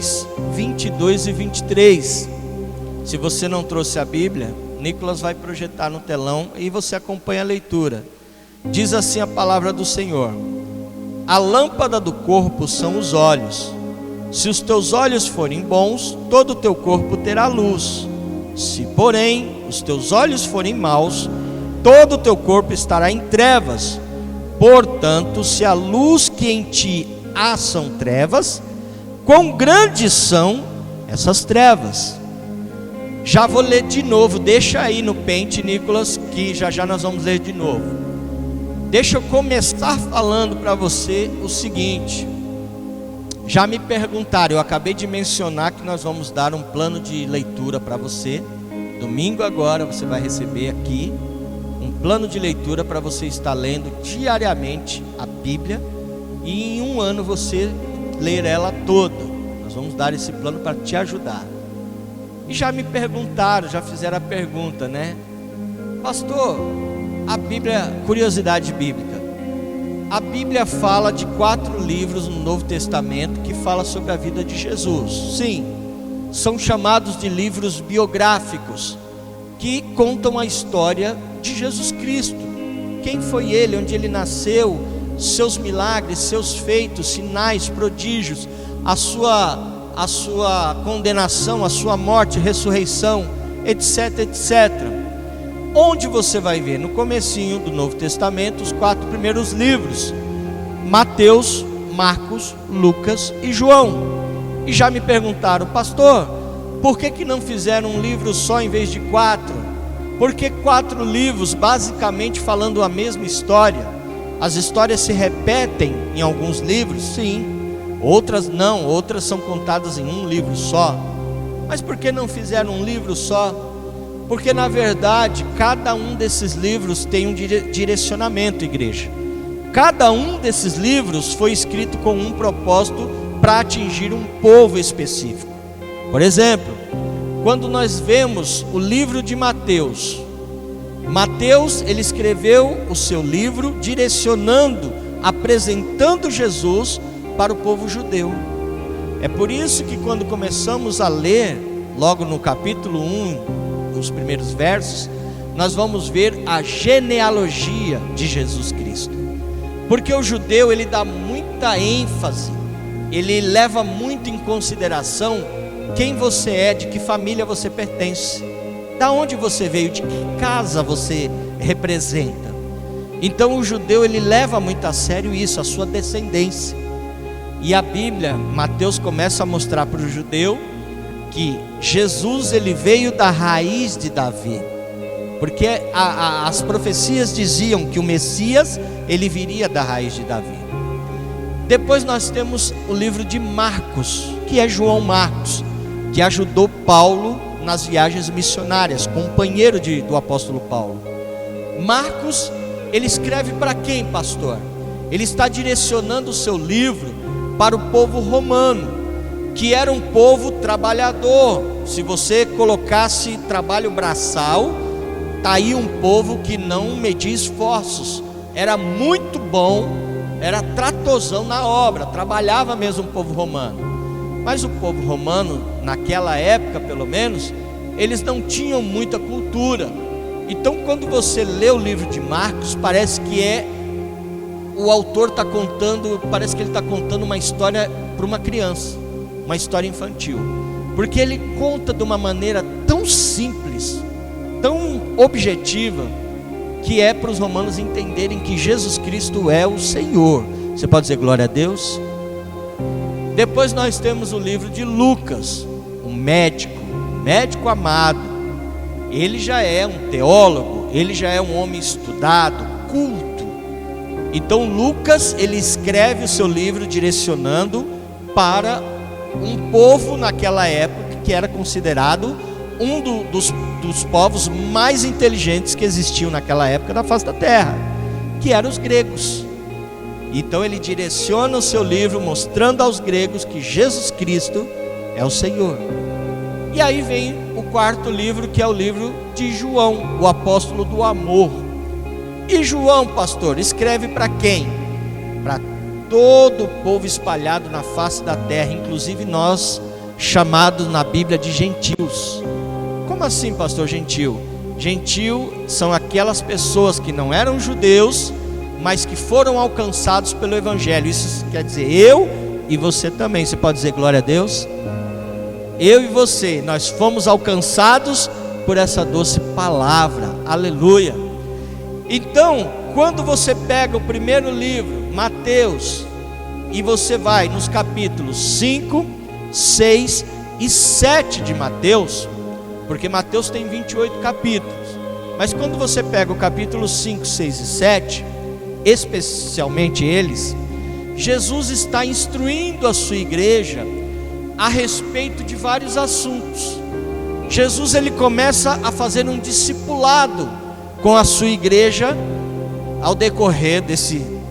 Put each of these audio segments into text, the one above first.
Mateus 22 e 23. Se você não trouxe a Bíblia, Nicolas vai projetar no telão e você acompanha a leitura. Diz assim a palavra do Senhor: a lâmpada do corpo são os olhos. Se os teus olhos forem bons, todo o teu corpo terá luz. Se, porém, os teus olhos forem maus, todo o teu corpo estará em trevas. Portanto, se a luz que em ti há são trevas, quão grandes são essas trevas? Já vou ler de novo, deixa aí no pente, Nicolas, que já nós vamos ler de novo. Deixa eu começar falando para você o seguinte. Já me perguntaram, eu acabei de mencionar que nós vamos dar um plano de leitura para você. Domingo agora você vai receber aqui um plano de leitura para você estar lendo diariamente a Bíblia, e em um ano você ler ela toda. Nós vamos dar esse plano para te ajudar. E já me perguntaram, já fizeram a pergunta, né? Pastor, a Bíblia, curiosidade bíblica, a Bíblia fala de 4 livros no Novo Testamento que fala sobre a vida de Jesus. Sim, são chamados de livros biográficos, que contam a história de Jesus Cristo. Quem foi Ele, onde Ele nasceu, seus milagres, seus feitos, sinais, prodígios, a sua condenação, a sua morte, ressurreição, etc, etc. Onde você vai ver? No comecinho do Novo Testamento, os 4 primeiros livros: Mateus, Marcos, Lucas e João. E já me perguntaram, pastor, por que não fizeram um livro só em vez de 4? Por que 4 livros basicamente falando a mesma história? As histórias se repetem em alguns livros? Sim. Outras não, outras são contadas em um livro só. Mas por que não fizeram um livro só? Porque na verdade cada um desses livros tem um direcionamento, igreja. Cada um desses livros foi escrito com um propósito para atingir um povo específico. Por exemplo, quando nós vemos o livro de Mateus, ele escreveu o seu livro direcionando, apresentando Jesus para o povo judeu. É por isso que quando começamos a ler, logo no capítulo 1, nos primeiros versos, nós vamos ver a genealogia de Jesus Cristo. Porque o judeu, ele dá muita ênfase, ele leva muito em consideração quem você é, de que família você pertence, da onde você veio, de que casa você representa. Então o judeu, ele leva muito a sério isso, a sua descendência. E a Bíblia, Mateus começa a mostrar para o judeu que Jesus, ele veio da raiz de Davi, porque as profecias diziam que o Messias, ele viria da raiz de Davi. Depois nós temos o livro de Marcos, que é João Marcos, que ajudou Paulo nas viagens missionárias, companheiro do apóstolo Paulo. Marcos, ele escreve para quem, pastor? Ele está direcionando o seu livro para o povo romano, que era um povo trabalhador. Se você colocasse trabalho braçal, está aí um povo que não media esforços, era muito bom, era tratozão na obra, trabalhava mesmo o povo romano. Mas o povo romano, naquela época pelo menos, eles não tinham muita cultura. Então quando você lê o livro de Marcos, parece que o autor está contando, parece que ele está contando uma história para uma criança, uma história infantil, porque ele conta de uma maneira tão simples, tão objetiva, que é para os romanos entenderem que Jesus Cristo é o Senhor. Você pode dizer glória a Deus? Depois nós temos o livro de Lucas, um médico amado. Ele já é um teólogo, ele já é um homem estudado, culto. Então Lucas, ele escreve o seu livro direcionando para um povo naquela época que era considerado um dos povos mais inteligentes que existiam naquela época na face da terra, que eram os gregos. Então ele direciona o seu livro mostrando aos gregos que Jesus Cristo é o Senhor. E aí vem o 4º livro, que é o livro de João, o apóstolo do amor. E João, pastor, escreve para quem? Para todo o povo espalhado na face da terra, inclusive nós chamados na Bíblia de gentios. Como assim, pastor, gentil? Gentil são aquelas pessoas que não eram judeus, mas que foram alcançados pelo Evangelho. Isso quer dizer eu e você também. Você pode dizer glória a Deus? Eu e você, nós fomos alcançados por essa doce palavra. Aleluia. Então, quando você pega o primeiro livro, Mateus, e você vai nos capítulos 5, 6 e 7 de Mateus, porque Mateus tem 28 capítulos, mas quando você pega o capítulo 5, 6 e 7, especialmente eles, Jesus está instruindo a sua igreja a respeito de vários assuntos. Jesus, ele começa a fazer um discipulado com a sua igreja ao decorrer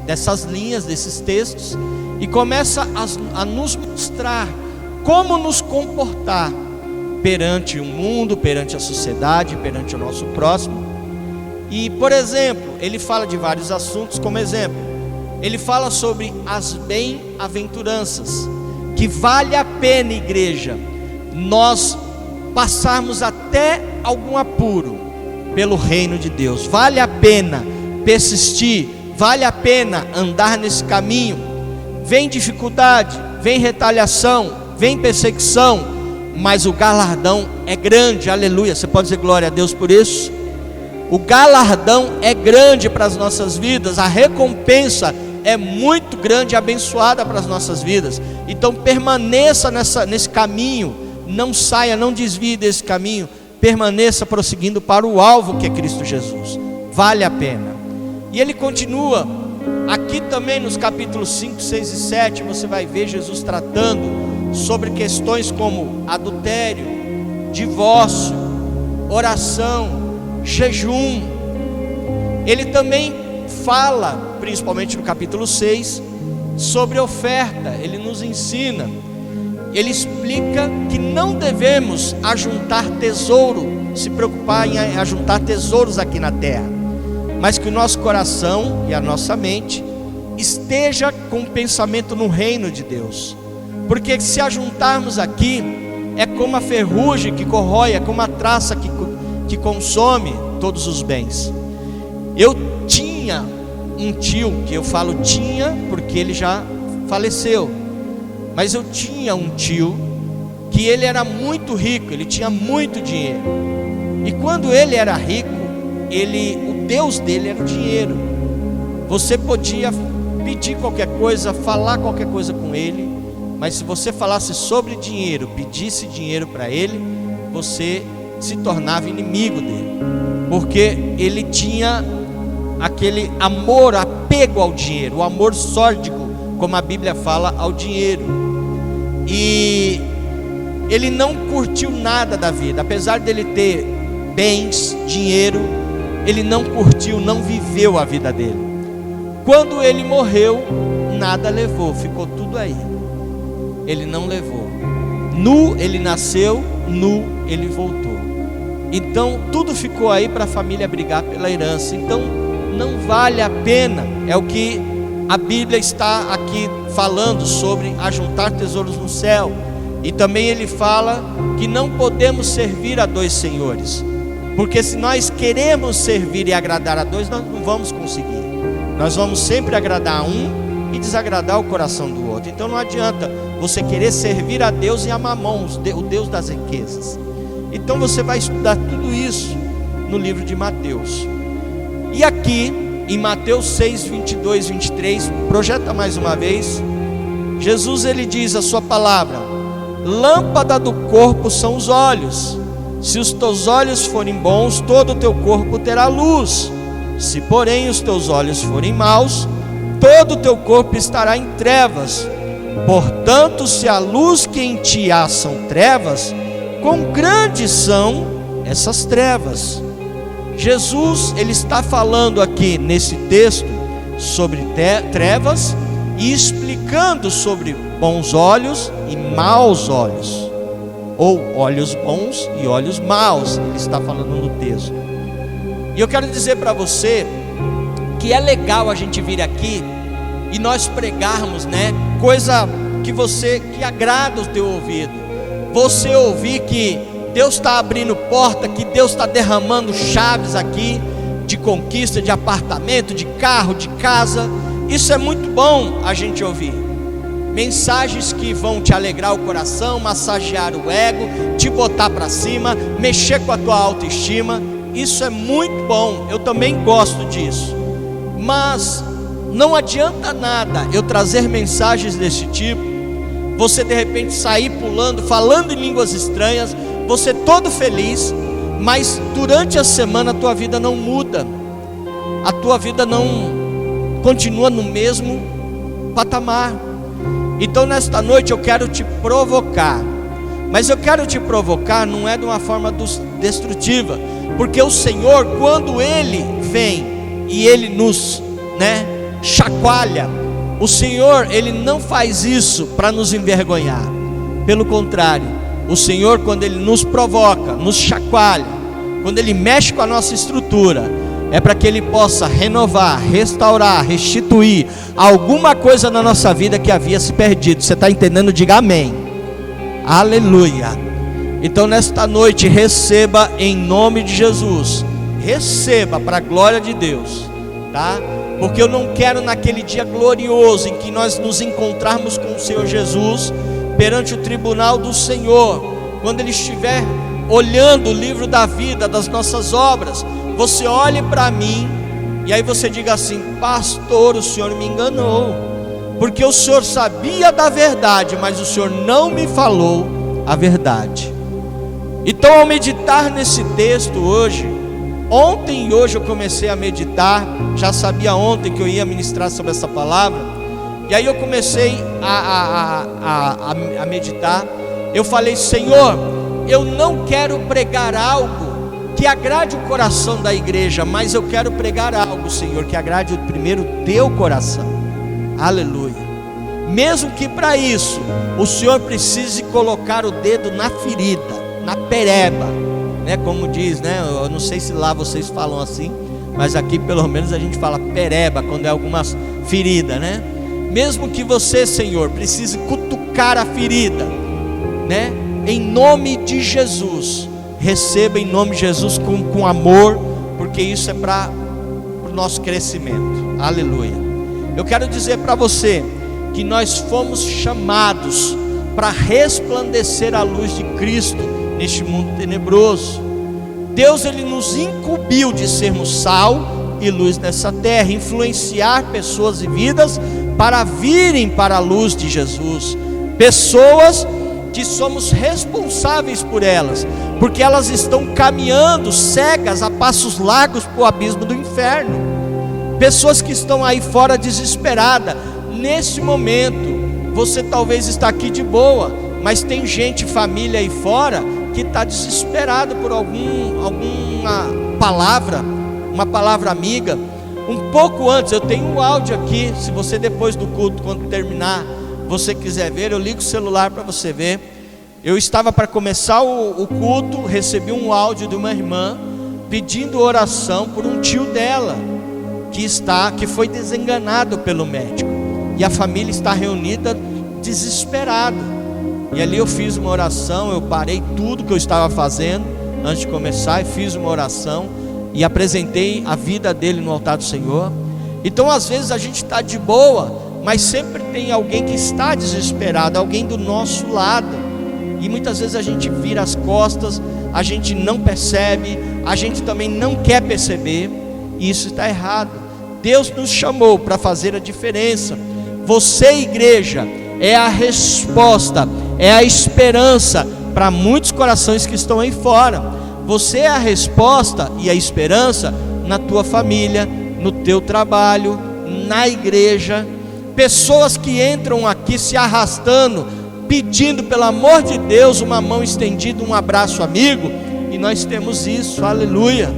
dessas linhas, desses textos, e começa a nos mostrar como nos comportar perante o mundo, perante a sociedade, perante o nosso próximo. E, por exemplo, ele fala de vários assuntos. Como exemplo, ele fala sobre as bem-aventuranças, que vale a pena, igreja, nós passarmos até algum apuro pelo reino de Deus. Vale a pena persistir, vale a pena andar nesse caminho. Vem dificuldade, vem retaliação, vem perseguição, mas o galardão é grande. Aleluia. Você pode dizer glória a Deus por isso? O galardão é grande para as nossas vidas, a recompensa é muito grande e abençoada para as nossas vidas. Então permaneça nesse caminho, não saia, não desvie desse caminho, permaneça prosseguindo para o alvo que é Cristo Jesus. Vale a pena. E ele continua, aqui também nos capítulos 5, 6 e 7, você vai ver Jesus tratando sobre questões como adultério, divórcio, oração, jejum. Ele também fala, principalmente no capítulo 6, sobre oferta. Ele nos ensina, ele explica que não devemos ajuntar tesouro, se preocupar em ajuntar tesouros aqui na terra, mas que o nosso coração e a nossa mente esteja com o pensamento no reino de Deus. Porque se ajuntarmos aqui, é como a ferrugem que corrói, é como a traça que consome todos os bens. Eu tinha um tio, que eu falo tinha porque ele já faleceu, mas eu tinha um tio que ele era muito rico, ele tinha muito dinheiro, e quando ele era rico, o Deus dele era o dinheiro. Você podia pedir qualquer coisa, falar qualquer coisa com ele, mas se você falasse sobre dinheiro, pedisse dinheiro para ele, você se tornava inimigo dele, porque ele tinha aquele amor, apego ao dinheiro, o amor sórdico, como a Bíblia fala, ao dinheiro. E ele não curtiu nada da vida, apesar dele ter bens, dinheiro, ele não curtiu, não viveu a vida dele. Quando ele morreu, nada levou, ficou tudo aí. Ele não levou. Nu ele nasceu, nu ele voltou. Então tudo ficou aí para a família brigar pela herança. Então não vale a pena. É o que a Bíblia está aqui falando sobre ajuntar tesouros no céu. E também ele fala que não podemos servir a dois senhores, porque se nós queremos servir e agradar a dois, nós não vamos conseguir. Nós vamos sempre agradar a um e desagradar o coração do outro. Então não adianta você querer servir a Deus e a Mamon, o Deus das riquezas. Então você vai estudar tudo isso no livro de Mateus. E aqui em Mateus 6, 22, 23, projeta mais uma vez. Jesus ele diz a sua palavra: lâmpada do corpo são os olhos. Se os teus olhos forem bons, todo o teu corpo terá luz. Se porém os teus olhos forem maus, todo o teu corpo estará em trevas. Portanto, se a luz que em ti há são trevas, quão grandes são essas trevas. Jesus ele está falando aqui nesse texto sobre trevas e explicando sobre bons olhos e maus olhos, ou olhos bons e olhos maus. Ele está falando no texto. E eu quero dizer para você que é legal a gente vir aqui e nós pregarmos, coisa que agrada o teu ouvido. você ouvir que Deus está abrindo porta, que Deus está derramando chaves aqui, de conquista, de apartamento, de carro, de casa. Isso é muito bom a gente ouvir. Mensagens que vão te alegrar o coração, massagear o ego, te botar para cima, mexer com a tua autoestima. Isso é muito bom, eu também gosto disso. Mas não adianta nada eu trazer mensagens desse tipo, você de repente sair pulando, falando em línguas estranhas, você todo feliz, mas durante a semana a tua vida não muda, a tua vida não continua no mesmo patamar. Então nesta noite eu quero te provocar, mas eu quero te provocar não é de uma forma destrutiva, porque o Senhor, quando Ele vem e Ele nos chacoalha, o Senhor, Ele não faz isso para nos envergonhar. Pelo contrário, o Senhor, quando Ele nos provoca, nos chacoalha, quando Ele mexe com a nossa estrutura, é para que Ele possa renovar, restaurar, restituir alguma coisa na nossa vida que havia se perdido. Você está entendendo? Diga amém. Aleluia. Então nesta noite receba em nome de Jesus, receba para a glória de Deus, tá? Porque eu não quero naquele dia glorioso em que nós nos encontrarmos com o Senhor Jesus perante o tribunal do Senhor, quando Ele estiver olhando o livro da vida, das nossas obras, você olhe para mim e aí você diga assim: pastor, o Senhor me enganou, porque o Senhor sabia da verdade, mas o Senhor não me falou a verdade. Então, ao meditar nesse texto hoje, ontem e hoje eu comecei a meditar, já sabia ontem que eu ia ministrar sobre essa palavra, e aí eu comecei a meditar. Eu falei: Senhor, eu não quero pregar algo que agrade o coração da igreja, mas eu quero pregar algo, Senhor, que agrade primeiro o teu coração. Aleluia. Mesmo que para isso o Senhor precise colocar o dedo na ferida, na pereba, como diz, eu não sei se lá vocês falam assim, mas aqui pelo menos a gente fala pereba quando é alguma ferida, mesmo que você, Senhor, precise cutucar a ferida, em nome de Jesus, receba em nome de Jesus com amor, porque isso é para o nosso crescimento. Aleluia. Eu quero dizer para você que nós fomos chamados para resplandecer a luz de Cristo neste mundo tenebroso. Deus, Ele nos incumbiu de sermos sal e luz nessa terra, influenciar pessoas e vidas para virem para a luz de Jesus, pessoas que somos responsáveis por elas, porque elas estão caminhando cegas a passos largos para o abismo do inferno, pessoas que estão aí fora desesperadas. Nesse momento, você talvez está aqui de boa, mas tem gente, família aí fora, que está desesperado por alguma palavra, uma palavra amiga. Um pouco antes, eu tenho um áudio aqui, se você depois do culto, quando terminar, você quiser ver, eu ligo o celular para você ver. Eu estava para começar o culto, recebi um áudio de uma irmã, pedindo oração por um tio dela, que foi desenganado pelo médico, e a família está reunida desesperada. E ali eu fiz uma oração, eu parei tudo que eu estava fazendo antes de começar e fiz uma oração e apresentei a vida dele no altar do Senhor. Então às vezes a gente está de boa, mas sempre tem alguém que está desesperado, alguém do nosso lado, e muitas vezes a gente vira as costas, a gente não percebe, a gente também não quer perceber, e isso está errado. Deus nos chamou para fazer a diferença. Você, igreja, é a resposta, é a esperança para muitos corações que estão aí fora. Você é a resposta e a esperança na tua família, no teu trabalho, na igreja. Pessoas que entram aqui se arrastando, pedindo pelo amor de Deus uma mão estendida, um abraço amigo, e nós temos isso, aleluia.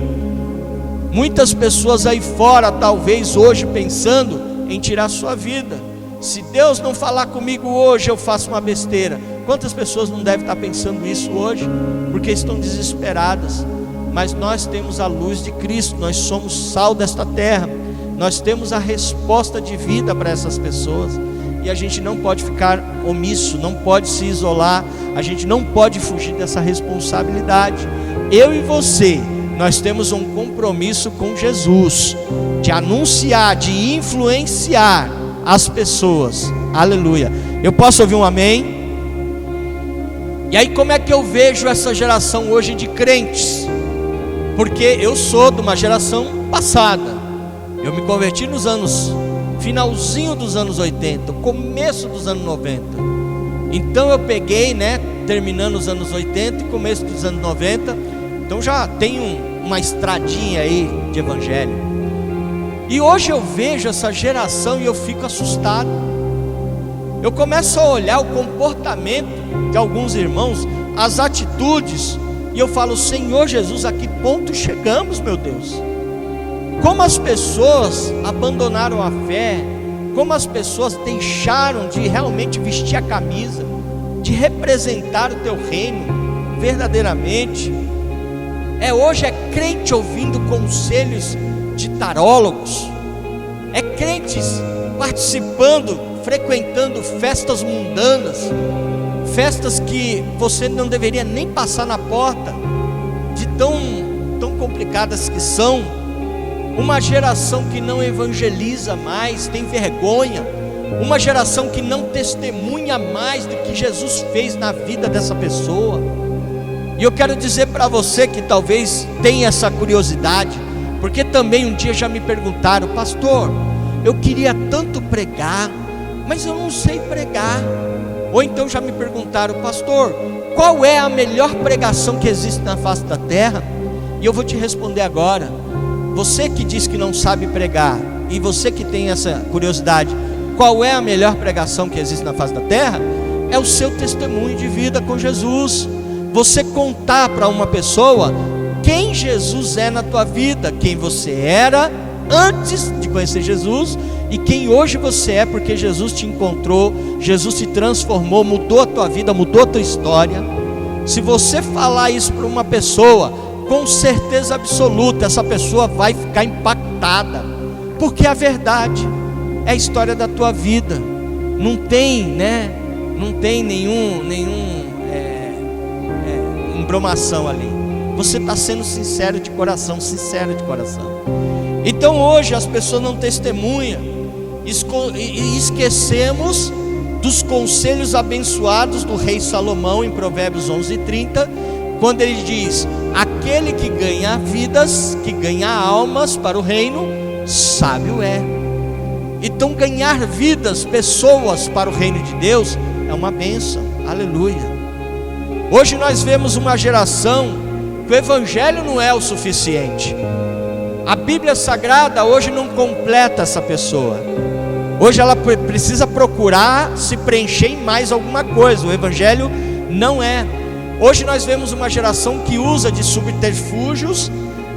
Muitas pessoas aí fora, talvez hoje pensando em tirar sua vida. Se Deus não falar comigo hoje, eu faço uma besteira. Quantas pessoas não devem estar pensando isso hoje? Porque estão desesperadas. Mas nós temos a luz de Cristo, nós somos sal desta terra, nós temos a resposta de vida para essas pessoas. e a gente não pode ficar omisso, não pode se isolar, a gente não pode fugir dessa responsabilidade. Eu e você, nós temos um compromisso com Jesus, de anunciar, de influenciar as pessoas. Aleluia. Eu posso ouvir um amém? E aí, como é que eu vejo essa geração hoje de crentes? Porque eu sou de uma geração passada. Eu me converti nos anos, finalzinho dos anos 80, começo dos anos 90. Então eu peguei, terminando os anos 80 e começo dos anos 90. Então já tenho uma estradinha aí de evangelho. E hoje eu vejo essa geração e eu fico assustado. Eu começo a olhar o comportamento de alguns irmãos, as atitudes, e eu falo: Senhor Jesus, a que ponto chegamos, meu Deus? Como as pessoas abandonaram a fé, como as pessoas deixaram de realmente vestir a camisa, de representar o teu reino verdadeiramente. Hoje é crente ouvindo conselhos de tarólogos, é crentes participando, frequentando festas mundanas, festas que você não deveria nem passar na porta, de tão complicadas que são. Uma geração que não evangeliza mais, tem vergonha. Uma geração que não testemunha mais do que Jesus fez na vida dessa pessoa. E eu quero dizer para você que talvez tenha essa curiosidade, porque também um dia já me perguntaram: pastor, eu queria tanto pregar, mas eu não sei pregar. Ou então já me perguntaram: pastor, qual é a melhor pregação que existe na face da terra? E eu vou te responder agora. Você que diz que não sabe pregar, e você que tem essa curiosidade, qual é a melhor pregação que existe na face da terra? É o seu testemunho de vida com Jesus. Você contar para uma pessoa quem Jesus é na tua vida, quem você era antes de conhecer Jesus e quem hoje você é, porque Jesus te encontrou, Jesus te transformou, mudou a tua vida, mudou a tua história. Se você falar isso para uma pessoa, com certeza absoluta, essa pessoa vai ficar impactada, porque a verdade é a história da tua vida. Não tem, não tem nenhum embromação ali. Você está sendo sincero de coração, sincero de coração. Então hoje as pessoas não testemunham, e esquecemos dos conselhos abençoados do rei Salomão em Provérbios 11:30, quando ele diz: aquele que ganha vidas, que ganha almas para o reino, sábio é. Então ganhar vidas, pessoas para o reino de Deus é uma bênção. Aleluia. Hoje nós vemos uma geração que o evangelho não é o suficiente. A Bíblia Sagrada hoje não completa essa pessoa. Hoje ela precisa procurar se preencher em mais alguma coisa. O evangelho não é. Hoje nós vemos uma geração que usa de subterfúgios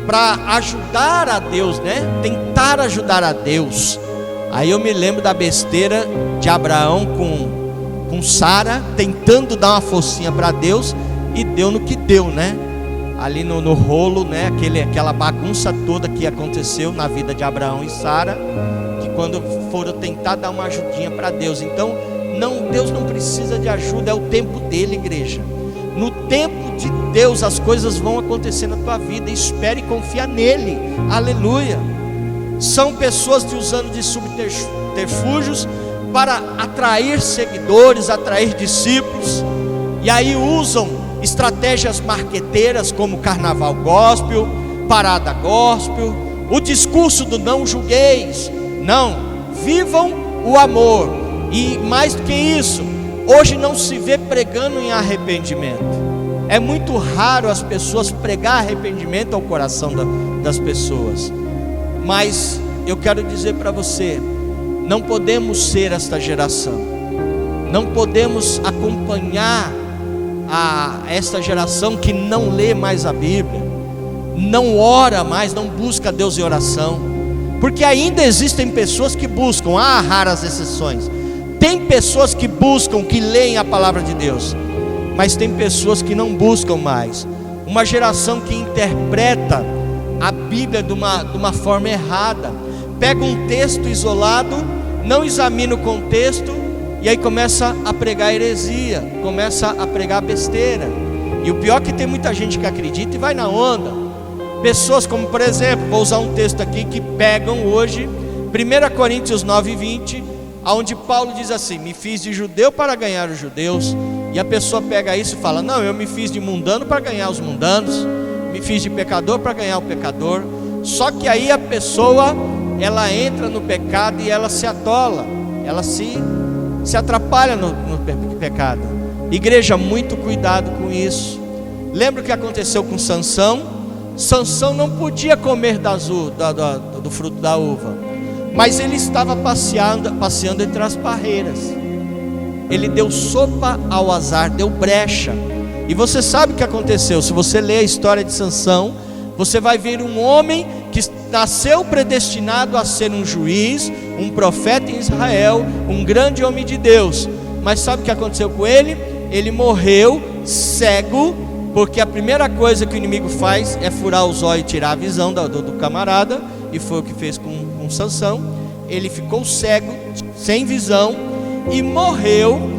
para ajudar a Deus, tentar ajudar a Deus. Aí eu me lembro da besteira de Abraão com Sara, tentando dar uma forcinha para Deus, e deu no que deu, ali no rolo, aquela bagunça toda que aconteceu na vida de Abraão e Sara, que quando foram tentar dar uma ajudinha para Deus. Então Deus não precisa de ajuda, é o tempo dele, igreja. No tempo de Deus as coisas vão acontecer na tua vida. Espere e confia nele. Aleluia. São pessoas usando de subterfúgios para atrair seguidores, atrair discípulos, e aí usam estratégias marqueteiras como carnaval gospel, parada gospel, o discurso do não julgueis. Não, vivam o amor. E mais do que isso, hoje não se vê pregando em arrependimento. É muito raro as pessoas pregar arrependimento ao coração das pessoas. Mas eu quero dizer para você, não podemos ser esta geração. Não podemos acompanhar esta geração que não lê mais a Bíblia, não ora mais, não busca Deus em oração. Porque ainda existem pessoas que buscam, há raras exceções. Tem pessoas que buscam, que leem a palavra de Deus, mas tem pessoas que não buscam mais. Uma geração que interpreta a Bíblia de uma forma errada. Pega um texto isolado, não examina o contexto e aí começa a pregar heresia, começa a pregar besteira. E o pior é que tem muita gente que acredita e vai na onda. Pessoas como, por exemplo, vou usar um texto aqui que pegam hoje, 1 Coríntios 9:20, onde Paulo diz assim: me fiz de judeu para ganhar os judeus. E a pessoa pega isso e fala: não, eu me fiz de mundano para ganhar os mundanos, me fiz de pecador para ganhar o pecador. Só que aí a pessoa, ela entra no pecado e ela se atola, ela se atrapalha no pecado. Igreja, muito cuidado com isso. Lembra o que aconteceu com Sansão? Sansão não podia comer do fruto da uva, mas ele estava passeando entre as parreiras. Ele deu sopa ao azar, deu brecha. E você sabe o que aconteceu. Se você ler a história de Sansão, você vai ver um homem que nasceu predestinado a ser um juiz, um profeta em Israel, um grande homem de Deus. Mas sabe o que aconteceu com ele? Ele morreu cego, porque a primeira coisa que o inimigo faz é furar os olhos e tirar a visão do camarada. E foi o que fez com Sansão. Ele ficou cego, sem visão, e morreu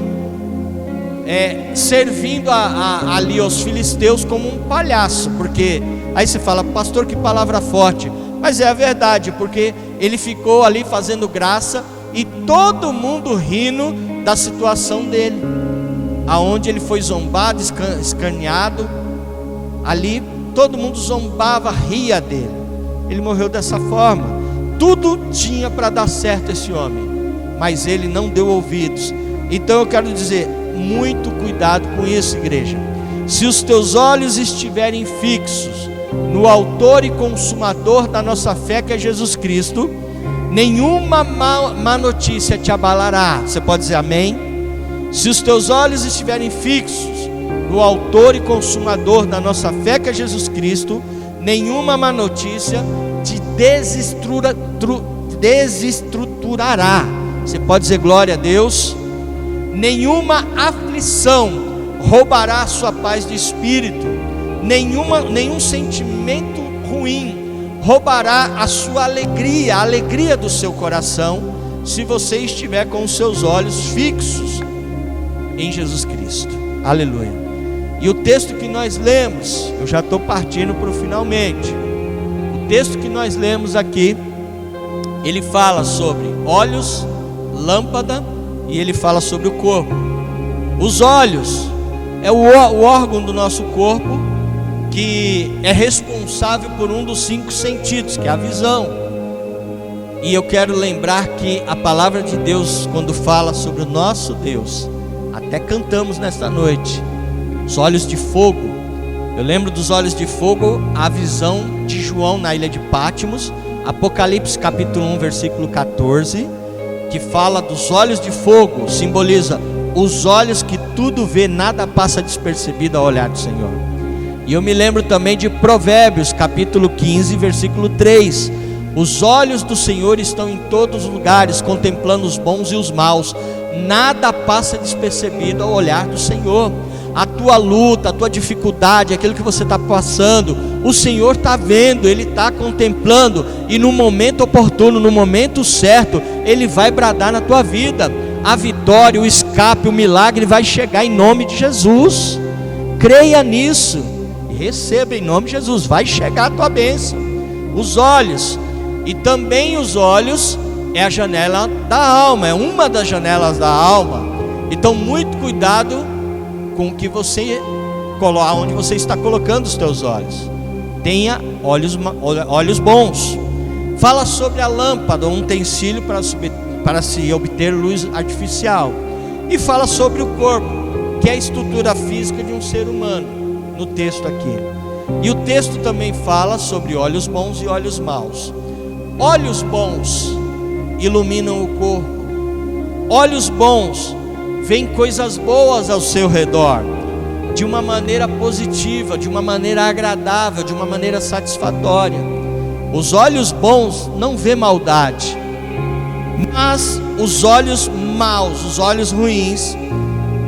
servindo ali aos filisteus como um palhaço. Porque aí você fala: pastor, que palavra forte. Mas é a verdade, porque ele ficou ali fazendo graça e todo mundo rindo da situação dele, aonde ele foi zombado, escaneado. Ali todo mundo zombava, ria dele. Ele morreu dessa forma. Tudo tinha para dar certo esse homem, mas ele não deu ouvidos. Então eu quero dizer, muito cuidado com isso, igreja. Se os teus olhos estiverem fixos no autor e consumador da nossa fé, que é Jesus Cristo, nenhuma má notícia te abalará. Você pode dizer amém? Se os teus olhos estiverem fixos no autor e consumador da nossa fé, que é Jesus Cristo, nenhuma má notícia te desestruturará. Você pode dizer glória a Deus? Nenhuma aflição roubará a sua paz de espírito, nenhum sentimento ruim roubará a sua alegria, a alegria do seu coração, se você estiver com os seus olhos fixos em Jesus Cristo. Aleluia. E o texto que nós lemos, eu já estou partindo para o finalmente. O texto que nós lemos aqui, ele fala sobre olhos, lâmpada, e ele fala sobre o corpo. Os olhos é o órgão do nosso corpo que é responsável por um dos 5 sentidos, que é a visão. E eu quero lembrar que a palavra de Deus, quando fala sobre o nosso Deus, até cantamos nesta noite, os olhos de fogo. Eu lembro dos olhos de fogo, a visão de João na ilha de Patmos, Apocalipse capítulo 1, versículo 14, que fala dos olhos de fogo, simboliza os olhos que tudo vê, nada passa despercebido ao olhar do Senhor. E eu me lembro também de Provérbios capítulo 15, versículo 3, os olhos do Senhor estão em todos os lugares, contemplando os bons e os maus, nada passa despercebido ao olhar do Senhor. A tua luta, a tua dificuldade, aquilo que você está passando, o Senhor está vendo, Ele está contemplando, e no momento oportuno, no momento certo, Ele vai bradar na tua vida. A vitória, o escape, o milagre vai chegar em nome de Jesus. Creia nisso e receba em nome de Jesus. Vai chegar a tua bênção. Os olhos, e também os olhos é a janela da alma, é uma das janelas da alma. Então muito cuidado com o que você coloca, onde você está colocando os teus olhos. Tenha olhos bons. Fala sobre a lâmpada, um utensílio para se obter luz artificial. E fala sobre o corpo, que é a estrutura física de um ser humano, no texto aqui. E o texto também fala sobre olhos bons e olhos maus. Olhos bons iluminam o corpo. Olhos bons veem coisas boas ao seu redor, de uma maneira positiva, de uma maneira agradável, de uma maneira satisfatória. Os olhos bons não vê maldade, mas os olhos maus, os olhos ruins,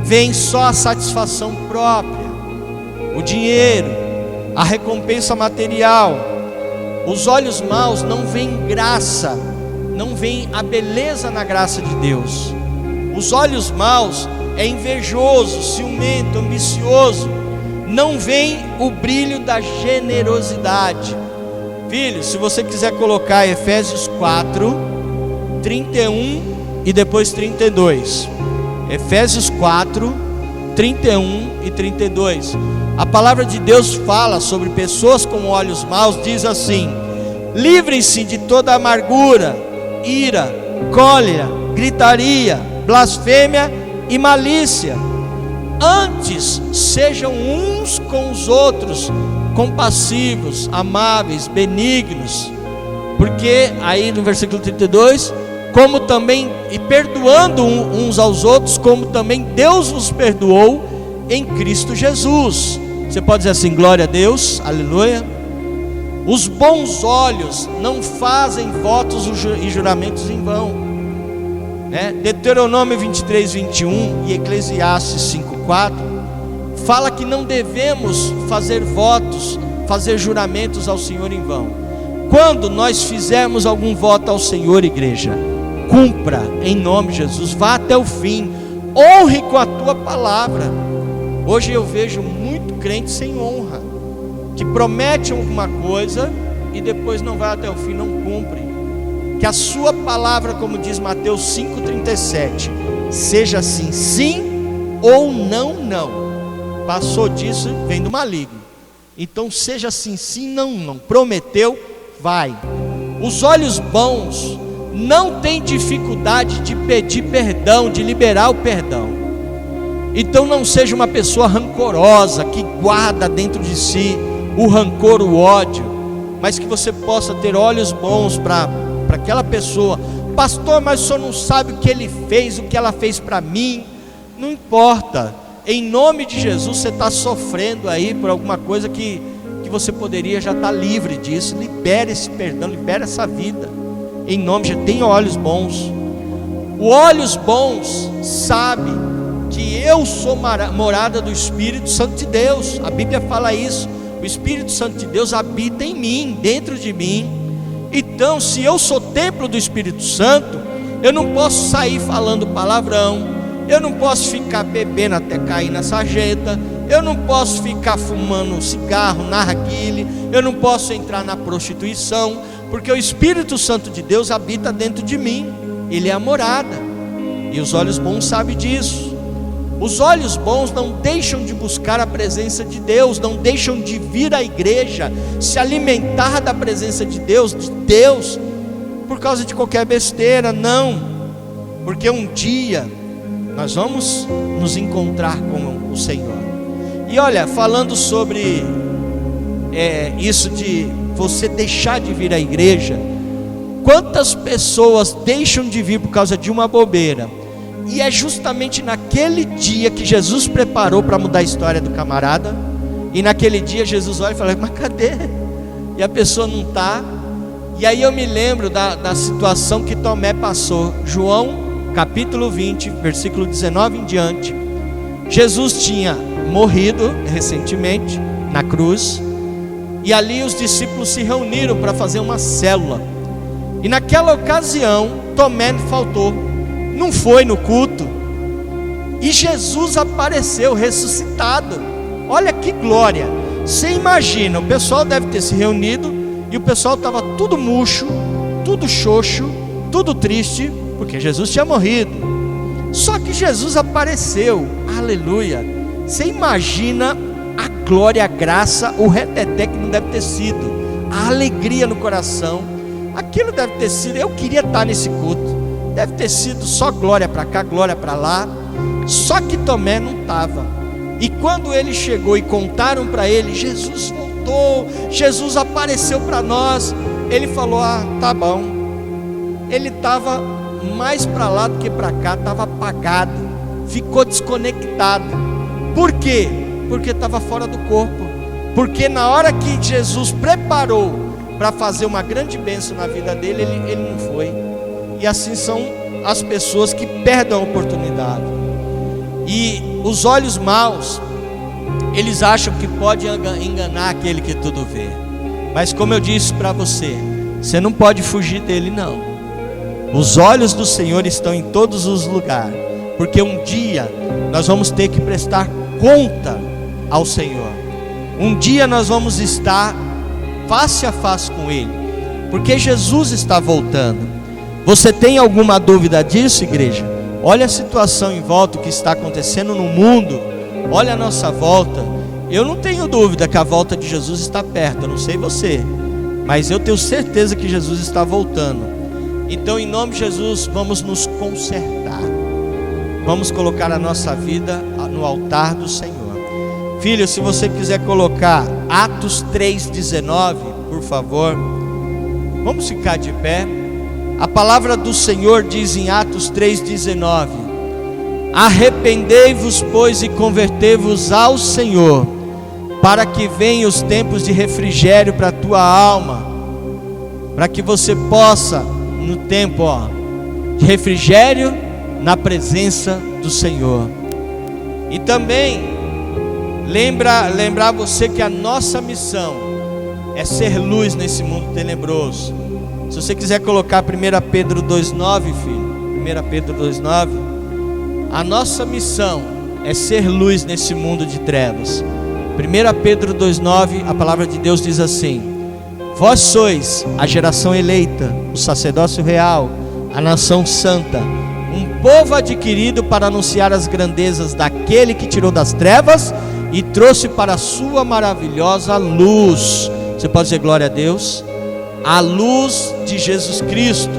veem só a satisfação própria, o dinheiro, a recompensa material. Os olhos maus não veem graça, não veem a beleza na graça de Deus. Os olhos maus é invejoso, ciumento, ambicioso. Não vem o brilho da generosidade. Filho, se você quiser colocar Efésios 4, 31 e depois 32. Efésios 4, 31 e 32. A palavra de Deus fala sobre pessoas com olhos maus, diz assim: livrem-se de toda amargura, ira, cólera, gritaria, blasfêmia e malícia. Antes sejam uns com os outros compassivos, amáveis, benignos, porque aí no versículo 32, como também, e perdoando uns aos outros, como também Deus vos perdoou em Cristo Jesus. Você pode dizer assim: glória a Deus, aleluia. Os bons olhos não fazem votos e juramentos em vão, né? Deuteronômio 23, 21 e Eclesiastes 5, 4 fala que não devemos fazer votos, fazer juramentos ao Senhor em vão. Quando nós fizermos algum voto ao Senhor, igreja, cumpra em nome de Jesus, vá até o fim, honre com a tua palavra. Hoje eu vejo muito crente sem honra, que promete alguma coisa e depois não vai até o fim, não cumpre. Que a sua palavra, como diz Mateus 5,37, seja assim, sim ou não, não. Passou disso, vem do maligno. Então seja assim, sim, não, não. Prometeu, vai. Os olhos bons não têm dificuldade de pedir perdão, de liberar o perdão. Então não seja uma pessoa rancorosa, que guarda dentro de si o rancor, o ódio, mas que você possa ter olhos bons para aquela pessoa. Pastor, mas o senhor não sabe o que ele fez, o que ela fez para mim. Não importa. Em nome de Jesus, você está sofrendo aí por alguma coisa que você poderia já estar livre disso. Libere esse perdão, libere essa vida. Em nome de Jesus, tenha olhos bons. Os olhos bons sabe que eu sou morada do Espírito Santo de Deus. A Bíblia fala isso. O Espírito Santo de Deus habita em mim, dentro de mim. Então, se eu sou templo do Espírito Santo, eu não posso sair falando palavrão, eu não posso ficar bebendo até cair na sarjeta, eu não posso ficar fumando cigarro, narguile, eu não posso entrar na prostituição, porque o Espírito Santo de Deus habita dentro de mim. Ele é a morada, e os olhos bons sabem disso. Os olhos bons não deixam de buscar a presença de Deus, não deixam de vir à igreja, se alimentar da presença de Deus, por causa de qualquer besteira, não, porque um dia nós vamos nos encontrar com o Senhor. E olha, falando sobre isso de você deixar de vir à igreja, quantas pessoas deixam de vir por causa de uma bobeira? E é justamente naquele dia que Jesus preparou para mudar a história do camarada. E naquele dia Jesus olha e fala: mas cadê? E a pessoa não está. E aí eu me lembro da situação que Tomé passou. João capítulo 20, versículo 19 em diante. Jesus tinha morrido recentemente na cruz, e ali os discípulos se reuniram para fazer uma célula. E naquela ocasião Tomé faltou, não foi no culto, e Jesus apareceu ressuscitado. Olha que glória! Você imagina, o pessoal deve ter se reunido, e o pessoal estava tudo murcho, tudo xoxo, tudo triste, porque Jesus tinha morrido. Só que Jesus apareceu, aleluia. Você imagina a glória, a graça, o reteté que não deve ter sido, a alegria no coração. Aquilo deve ter sido, eu queria estar nesse culto, deve ter sido só glória para cá, glória para lá. Só que Tomé não estava. E quando ele chegou e contaram para ele: Jesus voltou, Jesus apareceu para nós, ele falou: ah, tá bom. Ele estava mais para lá do que para cá, estava apagado, ficou desconectado. Por quê? Porque estava fora do corpo. Porque na hora que Jesus preparou para fazer uma grande bênção na vida dele, ele não foi. E assim são as pessoas que perdem a oportunidade. E os olhos maus, eles acham que pode enganar aquele que tudo vê. Mas como eu disse para você, você não pode fugir dele não. Os olhos do Senhor estão em todos os lugares. porque um dia nós vamos ter que prestar conta ao Senhor. Um dia nós vamos estar face a face com Ele, porque Jesus está voltando. Você tem alguma dúvida disso, igreja? Olha a situação em volta, o que está acontecendo no mundo. Olha a nossa volta. Eu não tenho dúvida que a volta de Jesus está perto. Eu não sei você, mas eu tenho certeza que Jesus está voltando. Então, em nome de Jesus, vamos nos consertar. Vamos colocar a nossa vida no altar do Senhor. Filho, se você quiser colocar Atos 3,19, por favor. Vamos ficar de pé. A palavra do Senhor diz em Atos 3,19: arrependei-vos, pois, e convertei-vos ao Senhor, para que venham os tempos de refrigério para a tua alma, para que você possa, no tempo de refrigério, na presença do Senhor. E também lembrar você que a nossa missão é ser luz nesse mundo tenebroso. Se você quiser colocar 1 Pedro 2,9, filho, 1 Pedro 2,9, a nossa missão é ser luz nesse mundo de trevas. 1 Pedro 2,9, a palavra de Deus diz assim: vós sois a geração eleita, o sacerdócio real, a nação santa, um povo adquirido para anunciar as grandezas daquele que tirou das trevas e trouxe para a sua maravilhosa luz. Você pode dizer glória a Deus? A luz de Jesus Cristo.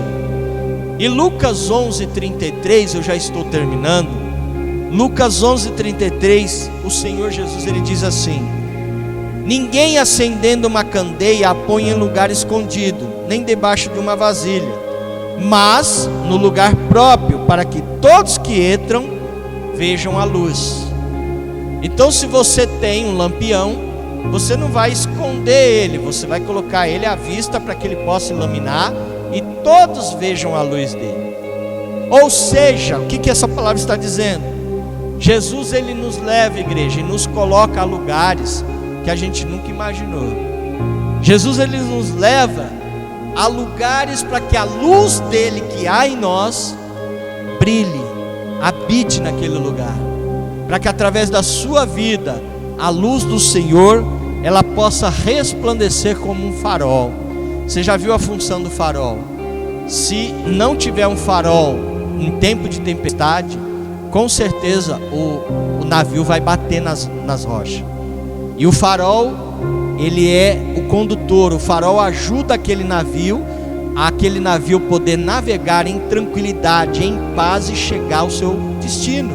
E Lucas 11:33, eu já estou terminando. Lucas 11:33, o Senhor Jesus, ele diz assim: ninguém acendendo uma candeia a põe em lugar escondido, nem debaixo de uma vasilha, mas no lugar próprio, para que todos que entram vejam a luz. Então, se você tem um lampião, você não vai esconder ele, você vai colocar ele à vista para que ele possa iluminar e todos vejam a luz dele. Ou seja, o que essa palavra está dizendo? Jesus, ele nos leva, igreja, e nos coloca a lugares que a gente nunca imaginou. Jesus, ele nos leva a lugares para que a luz dele que há em nós brilhe, habite naquele lugar, para que através da sua vida a luz do Senhor ela possa resplandecer como um farol. Você já viu a função do farol? Se não tiver um farol em tempo de tempestade, com certeza o navio vai bater nas rochas. E o farol, ele é o condutor. O farol ajuda aquele navio poder navegar em tranquilidade, em paz, e chegar ao seu destino,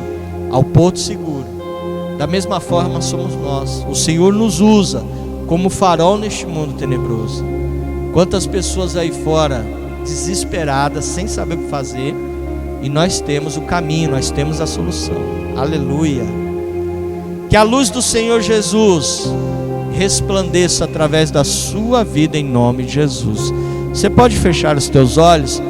ao porto seguro. Da mesma forma somos nós. O Senhor nos usa como farol neste mundo tenebroso. Quantas pessoas aí fora desesperadas, sem saber o que fazer, e nós temos o caminho, nós temos a solução. Aleluia. Que a luz do Senhor Jesus resplandeça através da sua vida, em nome de Jesus. Você pode fechar os teus olhos.